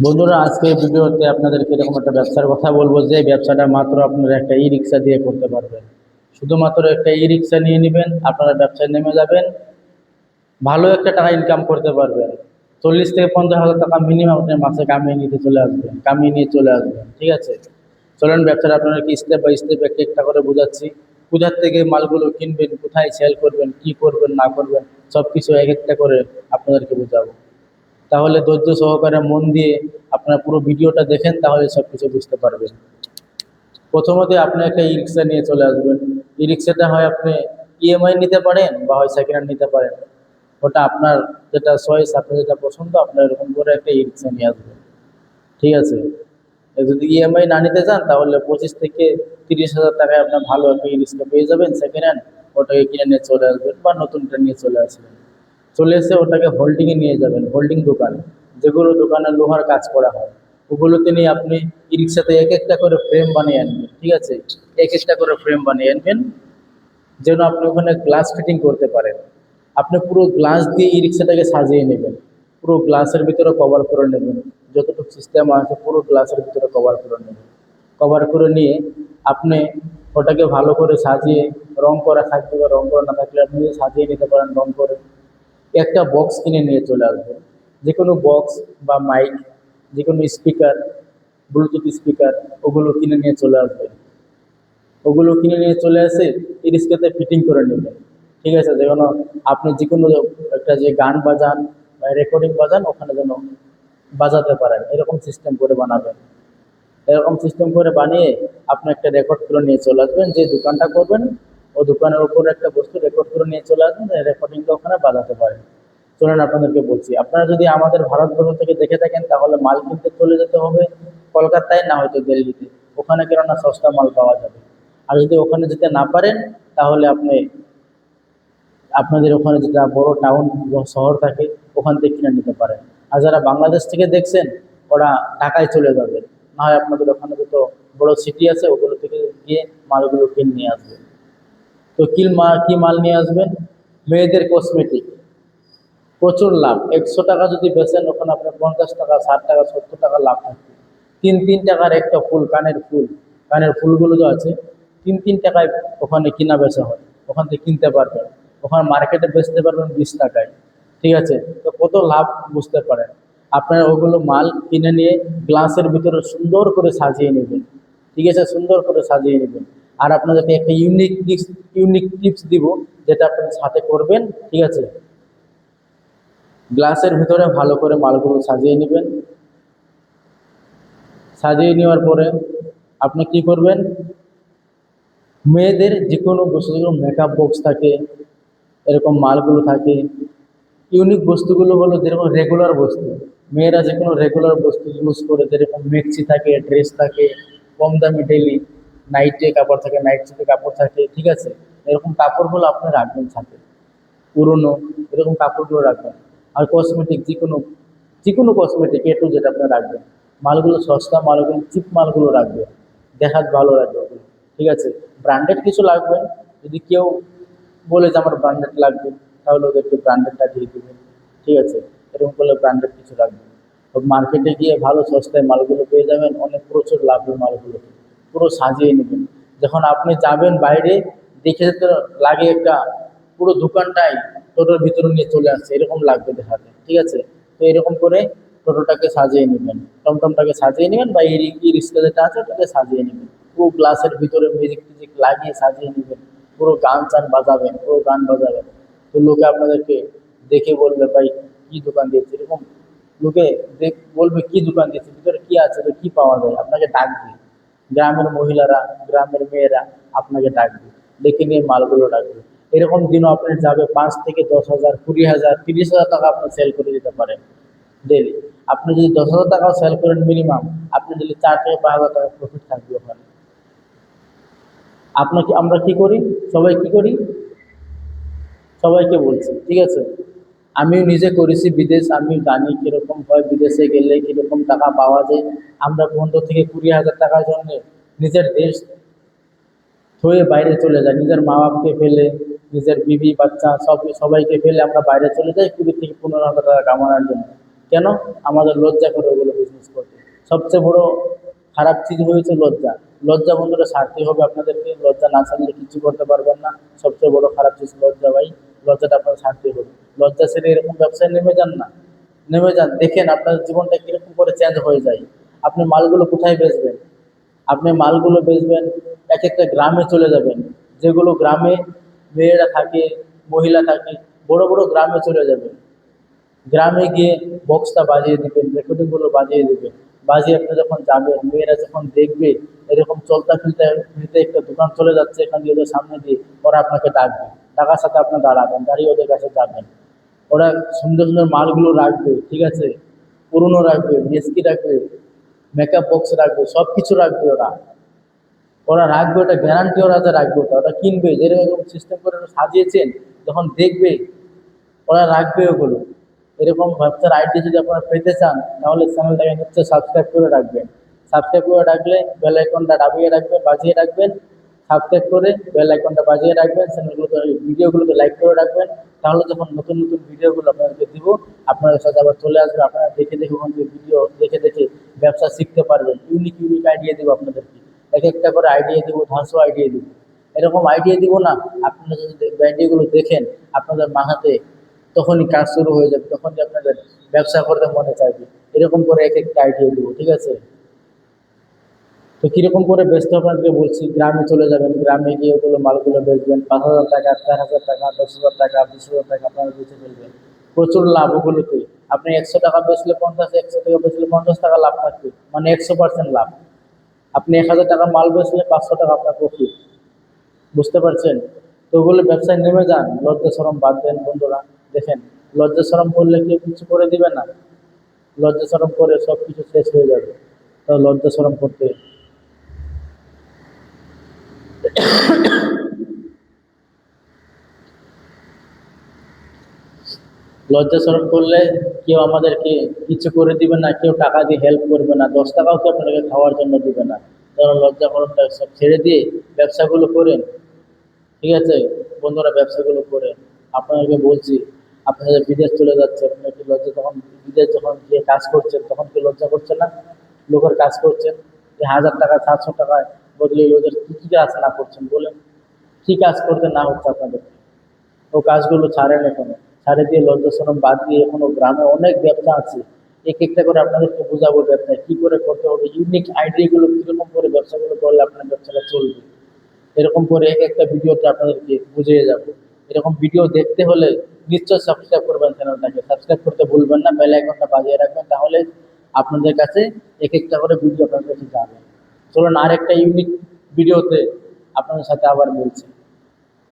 বন্ধুরা, আজকে এই ভিডিওতে আপনাদেরকে এরকম একটা ব্যবসার কথা বলবো, যে ব্যবসাটা মাত্র আপনারা একটা ই রিক্সা দিয়ে করতে পারবেন। শুধুমাত্র একটা ই রিক্সা নিয়ে নেবেন, আপনারা ব্যবসায় নেমে যাবেন, ভালো একটা টাকা ইনকাম করতে পারবেন। 40 থেকে 50 হাজার টাকা মিনিমাম আপনি মাসে কামিয়ে নিয়ে চলে আসবেন। ঠিক আছে, চলেন ব্যবসাটা আপনাদেরকে স্টেপ বাই স্টেপ একটা একটা করে বোঝাচ্ছি। কোথার থেকে মালগুলো কিনবেন, কোথায় সেল করবেন, কি করবেন না করবেন, সব কিছু এক একটা করে আপনাদেরকে বোঝাবো। তাহলে ধৈর্য সহকারে মন দিয়ে আপনারা পুরো ভিডিওটা দেখেন, তাহলে সব কিছু বুঝতে পারবেন। প্রথমত আপনি একটা ই রিক্সা নিয়ে চলে আসবেন। ই রিক্সাটা হয় আপনি ইএমআই নিতে পারেন বা হয় সেকেন্ড হ্যান্ড নিতে পারেন। ওটা আপনার যেটা চয়েস, আপনার যেটা পছন্দ, আপনার এরকম করে একটা ই রিক্সা নিয়ে আসবেন। ঠিক আছে, যদি ইএমআই না নিতে চান তাহলে 25 থেকে 30 হাজার টাকায় আপনার ভালো একটা ই রিক্সা পেয়ে যাবেন সেকেন্ড হ্যান্ড। ওটাকে কিনে নিয়ে চলে আসবেন বা নতুনটা নিয়ে চলে আসবেন। চলে এসে ওটাকে হোল্ডিংয়ে নিয়ে যাবেন, হোল্ডিং দোকান, যেগুলো দোকানে লোহার কাজ করা হয়, ওগুলোতে নিয়ে আপনি ই রিক্সাতে এক একটা করে ফ্রেম বানিয়ে আনবেন। ঠিক আছে, এক একটা করে ফ্রেম বানিয়ে আনবেন, যেন আপনি ওখানে গ্লাস ফিটিং করতে পারেন। আপনি পুরো গ্লাস দিয়ে ই রিক্সাটাকে সাজিয়ে নেবেন, পুরো গ্লাসের ভিতরে কভার করে নেবেন। যতটুকু সিস্টেম আছে পুরো গ্লাসের ভিতরে কভার করে নেবেন। কভার করে নিয়ে আপনি ওটাকে ভালো করে সাজিয়ে, রং করা থাকবে বা রং করা না থাকলে আপনি সাজিয়ে নিতে পারেন রং করে। একটা বক্স কিনে নিয়ে চলে আসবেন, যে কোনো বক্স বা মাইক, যে কোনো স্পিকার, ব্লুটুথ স্পিকার, ওগুলো কিনে নিয়ে চলে আসবেন। ওগুলো কিনে নিয়ে চলে আসে এই রিস্কাতে ফিটিং করে নেবেন। ঠিক আছে, যেন আপনি যে কোনো একটা যে গান বাজান বা রেকর্ডিং বাজান, ওখানে যেন বাজাতে পারেন, এরকম সিস্টেম করে বানাবেন। এরকম সিস্টেম করে বানিয়ে আপনি একটা রেকর্ড করে নিয়ে চলে আসবেন, যে দোকানটা করবেন ও দোকানের উপরে একটা বস্তু রেকর্ড করে নিয়ে চলে আসবেন, রেকর্ডিংটা ওখানে বাজাতে পারেন। চলেন আপনাদেরকে বলছি, আপনারা যদি আমাদের ভারতবর্ষ থেকে দেখে থাকেন তাহলে মাল কিনতে চলে যেতে হবে কলকাতায়, না হয়তো দিল্লিতে। ওখানে কেননা সস্তা মাল পাওয়া যাবে। আর যদি ওখানে যেতে না পারেন তাহলে আপনি আপনাদের ওখানে যেটা বড় টাউন শহর থাকে, ওখান থেকে কিনে নিতে পারেন। আর যারা বাংলাদেশ থেকে দেখছেন, ওরা ঢাকায় চলে যাবে, না হয় আপনাদের ওখানে যত বড় সিটি আছে ওগুলো থেকে গিয়ে মালগুলো কিনে নিয়ে আসবেন। তো কি মাল নিয়ে আসবেন? মেয়েদের কসমেটিক, প্রচুর লাভ। 100 টাকা যদি বেচেন, ওখানে আপনার 50 টাকা, 60 টাকা, 70 টাকা লাভ থাকবে। 3 3 টাকার একটা ফুল, কানের ফুল, কানের ফুলগুলো যে আছে 3 3 টাকায় ওখানে কিনা বেচা হয়, ওখান থেকে কিনতে পারবেন। ওখানে মার্কেটে বেচতে পারবেন 20 টাকায়। ঠিক আছে, তো কত লাভ বুঝতে পারেন। আপনারা ওগুলো মাল কিনে নিয়ে গ্লাসের ভিতরে সুন্দর করে সাজিয়ে নেবেন। ঠিক আছে, সুন্দর করে সাজিয়ে নেবেন। আর আপনাদেরকে একটা ইউনিক টিপস দিব, যেটা আপনার সাথে করবেন। ঠিক আছে, গ্লাসের ভিতরে ভালো করে মালগুলো সাজিয়ে নেবেন। সাজিয়ে নেওয়ার পরে আপনি কি করবেন? মেয়েদের যে কোনো বস্তু, যেগুলো মেকআপ বক্স থাকে, এরকম মালগুলো থাকে। ইউনিক বস্তুগুলো হলো যেরকম রেগুলার বস্তু, মেয়েরা যে কোনো রেগুলার বস্তু ইউজ করে, যেরকম মেক্সি থাকে, ড্রেস থাকে, কম দামি ডেলি নাইটে কাপড় থাকে, নাইট স্যুটে কাপড় থাকে। ঠিক আছে, এরকম কাপড়গুলো আপনি রাখবেন সাথে, পুরনো এরকম কাপড়গুলো রাখবেন। আর কসমেটিক, যে কোনো কসমেটিক এ টু যেটা আপনি রাখবেন। মালগুলো সস্তা, মালগুলো চিপ মালগুলো রাখবেন, দেখাত ভালো লাগবে ওগুলো। ঠিক আছে, ব্র্যান্ডেড কিছু লাগবে। যদি কেউ বলে যে আমার ব্র্যান্ডেড লাগবে, তাহলে ওদেরকে ব্র্যান্ডেডটা দিয়ে দেবেন। ঠিক আছে, এরকম করলে ব্র্যান্ডেড কিছু লাগবে। তো মার্কেটে গিয়ে ভালো সস্তায় মালগুলো পেয়ে যাবেন, অনেক প্রচুর লাভের মালগুলো পুরো সাজিয়ে নেবেন। যখন আপনি যাবেন বাইরে, দেখে তো লাগে একটা পুরো দোকানটাই টোটোর ভিতরে নিয়ে চলে আসছে, এরকম লাগবে দেখাতে। ঠিক আছে, তো এরকম করে টোটোটাকে সাজিয়ে নেবেন, টমটমটাকে সাজিয়ে নেবেন, বা ই রিক্সা যেটা আছে ওটাকে সাজিয়ে নেবেন। পুরো গ্লাসের ভিতরে মিউজিক টিউজিক লাগিয়ে সাজিয়ে নেবেন, পুরো গান চান বাজাবেন, পুরো গান বাজাবেন। তো লোকে আপনাদেরকে দেখে বলবে, ভাই কি দোকান দিয়েছে, এরকম লোকে বলবে কি দোকান দিয়েছে, ভিতরে কি আছে, তো কি পাওয়া যায়, আপনাকে ডাকবে। গ্রামের মহিলারা, গ্রামের মেয়েরা আপনাকে ডাকবে, ডেকে নিয়ে মালগুলো ডাকবে। এরকম দিনও আপনার যাবে 5 থেকে 10 হাজার, 20 হাজার, 30 হাজার টাকা আপনি সেল করে দিতে পারেন ডেলি। আপনি যদি 10 হাজার টাকাও সেল করেন মিনিমাম, আপনি ডেলি 4 থেকে 5 হাজার টাকা প্রফিট থাকবে ওখানে। আপনাকে আমরা কি করি, সবাই কি করি, সবাইকে বলছি। ঠিক আছে, আমিও নিজে করেছি বিদেশ, আমি জানি কিরকম হয়, বিদেশে গেলে কিরকম টাকা পাওয়া যায়। আমরা 15 থেকে 20 হাজার টাকার জন্য নিজের দেশ হয়ে বাইরে চলে যায়, নিজের মা বাপকে ফেলে, নিজের বিবি বাচ্চা সবাইকে ফেলে আমরা বাইরে চলে যাই 20 থেকে 15 হাজার টাকা কামানোর জন্য। কেন? আমাদের লজ্জা করে ওগুলো বিজনেস করতে। সবচেয়ে বড় খারাপ চিজ হয়েছে লজ্জা। লজ্জা বন্ধুরা ছাড়তে হবে আপনাদেরকে, লজ্জা না ছাড়লে কিছু করতে পারবেন না। সবচেয়ে বড় খারাপ চিজ লজ্জা ভাই, লজ্জাটা আপনার ছাড়তে হবে। লজ্জা ছেড়ে এরকম ব্যবসায় নেমে যান না, নেমে যান, দেখেন আপনার জীবনটা কিরকম করে চেঞ্জ হয়ে যায়। আপনি মালগুলো কোথায় বেচবেন? আপনি মালগুলো বেচবেন, এক একটা গ্রামে চলে যাবেন, যেগুলো গ্রামে মেয়েরা থাকে, মহিলা থাকে, বড় বড় গ্রামে চলে যাবেন। গ্রামে গিয়ে বক্সটা বাজিয়ে দিবেন, রেকর্ডিংগুলো বাজিয়ে দিবেন। বাজিয়ে আপনি যখন যাবেন, মেয়েরা যখন দেখবে এরকম চলতে ফিরতে ফিরতে একটা দোকান চলে যাচ্ছে এখান দিয়ে, ওদের সামনে দিয়ে, ওরা আপনাকে ডাকবে, টাকার সাথে আপনি দাঁড়াবেন, দাঁড়িয়ে ওদের কাছে যাবেন। ওরা সুন্দর সুন্দর মালগুলো রাখবে, ঠিক আছে, পুরনো রাখবে, মেসকি রাখবে, মেকআপ বক্স রাখবে, সব কিছু রাখবে ওরা। ওরা রাখবে, ওটা গ্যারান্টি ওরা যে রাখবে, ওটা ওটা কিনবে, যেরকম সিস্টেম করে ওরা সাজিয়েছেন, যখন দেখবে ওরা রাখবে ওগুলো। এরকম ব্যবসার আইডিয়া যদি আপনারা পেতে চান, তাহলে চ্যানেলটাকে নিশ্চয়ই সাবস্ক্রাইব করে রাখবেন। সাবস্ক্রাইব করে রাখলে বেল আইকনটা দাবিয়ে রাখবেন, বাজিয়ে রাখবেন। সাবস্ক্রাইব করে বেল আইকনটা বাজিয়ে রাখবেন, চ্যানেলগুলোতে ভিডিওগুলোকে লাইক করে রাখবেন। তাহলে যখন নতুন নতুন ভিডিওগুলো আপনাদেরকে দিব, আপনাদের সাথে আবার চলে আসবে, আপনারা দেখে দেখে ওখান থেকে ভিডিও দেখে দেখে ব্যবসা শিখতে পারবেন। ইউনিক ইউনিক আইডিয়া দিব আপনাদেরকে, এক একটা করে আইডিয়া দিব, ধাঁচও আইডিয়া দিব। এরকম আইডিয়া দিব না, আপনারা যদি আইডিয়াগুলো দেখেন আপনাদের মাথাতে, তখনই কাজ শুরু হয়ে যাবে, তখনই আপনাদের ব্যবসা করতে মনে চাইবে। এরকম করে এক একটা আইডিয়া দিব, ঠিক আছে? তো কিরকম করে বেচতে হবে আপনাদেরকে বলছি। গ্রামে চলে যাবেন, গ্রামে গিয়ে ওগুলো মালগুলো বেচবেন, 5,000 টাকা, 4,000 টাকা, 10,000 টাকা, 20,000 টাকা আপনারা বেচে ফেলবেন। প্রচুর লাভ ওগুলোতে। আপনি 100 টাকা বেচলে 50, 100 টাকা বেচলে 50 টাকা লাভ থাকবে, মানে 100% লাভ। আপনি 1,000 টাকা মাল বেচলে 500 টাকা আপনার প্রফিট। বুঝতে পারছেন? তো ওগুলো ব্যবসায় নেমে যান, লজ্জা শরম বাদ দেন বন্ধুরা। দেখেন, লজ্জা শরম করলে কেউ কিছু করে দিবে না। লজ্জা শরম করে সব কিছু শেষ হয়ে যাবে। তো লজ্জা শরম করতে, লজ্জা শরম করলে কেউ আমাদেরকে কিছু করে দিবে না, কেউ টাকা দিয়ে হেল্প করবে না, 10 টাকাও কেউ আপনাকে খাওয়ার জন্য দিবে না। তারা লজ্জা শরমটা সব ছেড়ে দিয়ে ব্যবসাগুলো করেন, ঠিক আছে বন্ধুরা? ব্যবসাগুলো করেন। আপনাদেরকে বলছি, আপনাদের বিদেশ চলে যাচ্ছে, আপনার কি লজ্জা? তখন বিদেশ যখন গিয়ে কাজ করছেন, তখন কি লজ্জা করছে না? লোকের কাজ করছেন, এই 1,000 টাকা 700 টাকায় বদলে ওদের কি কি কাজ না করছেন বলেন? কি কাজ করতে না হচ্ছে আপনাদের? ও কাজগুলো ছাড়েন এখনো, ছাড়ে দিয়ে লজ্জা শরম বাদ দিয়ে এখনো গ্রামে অনেক ব্যবসা আছে। এক একটা করে আপনাদেরকে বোঝাবো ব্যবসা কি করে করতে হবে, ইউনিক আইডিয়াগুলো কিরকম করে ব্যবসাগুলো করলে আপনার ব্যবসাটা চলবে। এরকম করে এক একটা ভিডিওতে আপনাদেরকে বুঝিয়ে যাব। এরকম ভিডিও দেখতে হলে নিশ্চয়ই সাবস্ক্রাইব করবেন চ্যানেলটাকে, সাবস্ক্রাইব করতে ভুলবেন না, বেল আইকনটা বাজিয়ে রাখবেন, তাহলে আপনাদের কাছে এক একটা করে ভিডিও আপনাদের কাছে যাবে। চলুন আর একটা ইউনিক ভিডিওতে আপনাদের সাথে আবার বলছি।